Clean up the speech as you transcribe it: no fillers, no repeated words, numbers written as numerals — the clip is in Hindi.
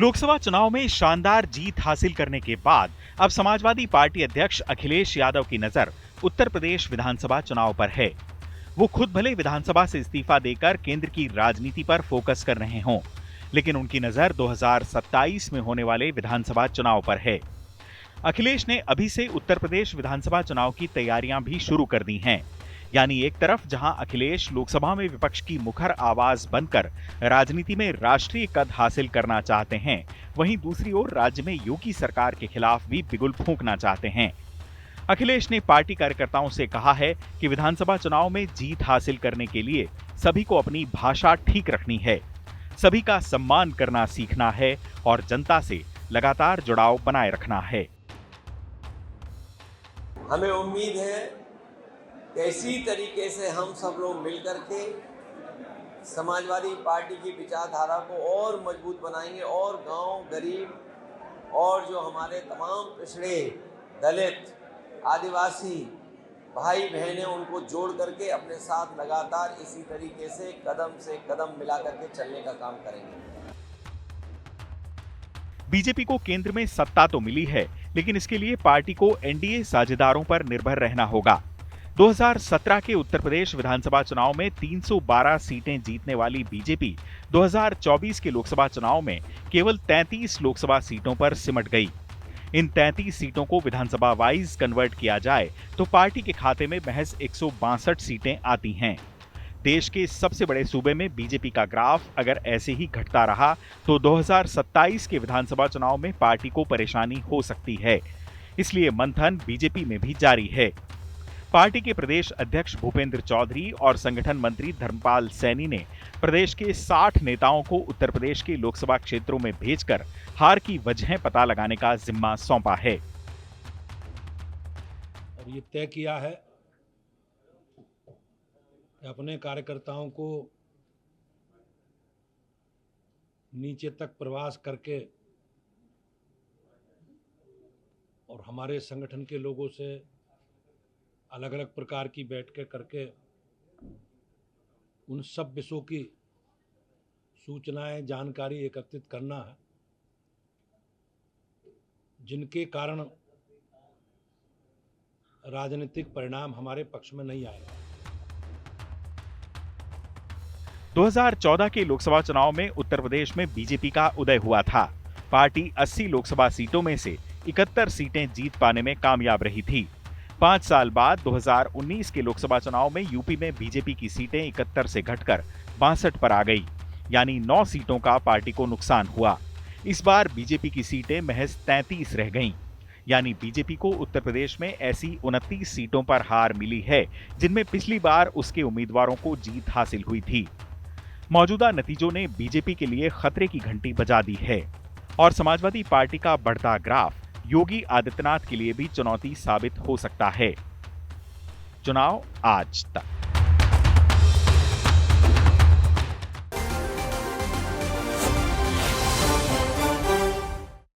लोकसभा चुनाव में शानदार जीत हासिल करने के बाद अब समाजवादी पार्टी अध्यक्ष अखिलेश यादव की नजर उत्तर प्रदेश विधानसभा चुनाव पर है। वो खुद भले विधानसभा से इस्तीफा देकर केंद्र की राजनीति पर फोकस कर रहे हों, लेकिन उनकी नजर 2027 में होने वाले विधानसभा चुनाव पर है। अखिलेश ने अभी से उत्तर प्रदेश विधानसभा चुनाव की तैयारियां भी शुरू कर दी हैं। यानी एक तरफ जहां अखिलेश लोकसभा में विपक्ष की मुखर आवाज बनकर राजनीति में राष्ट्रीय कद हासिल करना चाहते हैं, वहीं दूसरी ओर राज्य में योगी सरकार के खिलाफ भी बिगुल फूंकना चाहते हैं। अखिलेश ने पार्टी कार्यकर्ताओं से कहा है कि विधानसभा चुनाव में जीत हासिल करने के लिए सभी को अपनी भाषा ठीक रखनी है, सभी का सम्मान करना सीखना है और जनता से लगातार जुड़ाव बनाए रखना है। हमें उम्मीद है कि इसी तरीके से हम सब लोग मिलकर के समाजवादी पार्टी की विचारधारा को और मजबूत बनाएंगे और गांव, गरीब और जो हमारे तमाम पिछड़े, दलित, आदिवासी भाई बहनें उनको जोड़ करके अपने साथ लगातार इसी तरीके से कदम मिला करके चलने का काम करेंगे। बीजेपी को केंद्र में सत्ता तो मिली है, लेकिन इसके लिए पार्टी को एनडीए साझेदारों पर निर्भर रहना होगा। 2017 के उत्तर प्रदेश विधानसभा चुनाव में 312 सीटें जीतने वाली बीजेपी 2024 के लोकसभा चुनाव में केवल 33 लोकसभा सीटों पर सिमट गई। इन 33 सीटों को विधानसभा वाइज कन्वर्ट किया जाए तो पार्टी के खाते में महज 162 सीटें आती हैं। देश के सबसे बड़े सूबे में बीजेपी का ग्राफ अगर ऐसे ही घटता रहा तो 2027 के विधानसभा चुनाव में पार्टी को परेशानी हो सकती है। इसलिए मंथन बीजेपी में भी जारी है। पार्टी के प्रदेश अध्यक्ष भूपेंद्र चौधरी और संगठन मंत्री धर्मपाल सैनी ने प्रदेश के 60 नेताओं को उत्तर प्रदेश के लोकसभा क्षेत्रों में भेजकर हार की वजहें पता लगाने का जिम्मा सौंपा है। और ये तय किया है कि अपने कार्यकर्ताओं को नीचे तक प्रवास करके और हमारे संगठन के लोगों से अलग अलग प्रकार की बैठकें करके उन सब विषयों की सूचनाएं, जानकारी एकत्रित करना है जिनके कारण राजनीतिक परिणाम हमारे पक्ष में नहीं आएगा। 2014 के लोकसभा चुनाव में उत्तर प्रदेश में बीजेपी का उदय हुआ था। पार्टी 80 लोकसभा सीटों में से 71 सीटें जीत पाने में कामयाब रही थी। 5 साल बाद 2019 के लोकसभा चुनाव में यूपी में बीजेपी की सीटें 71 से घटकर 62 पर आ गई, यानी 9 सीटों का पार्टी को नुकसान हुआ। इस बार बीजेपी की सीटें महज 33 रह गईं, यानी बीजेपी को उत्तर प्रदेश में ऐसी 29 सीटों पर हार मिली है जिनमें पिछली बार उसके उम्मीदवारों को जीत हासिल हुई थी। मौजूदा नतीजों ने बीजेपी के लिए खतरे की घंटी बजा दी है और समाजवादी पार्टी का बढ़ता ग्राफ योगी आदित्यनाथ के लिए भी चुनौती साबित हो सकता है। चुनाव आज तक।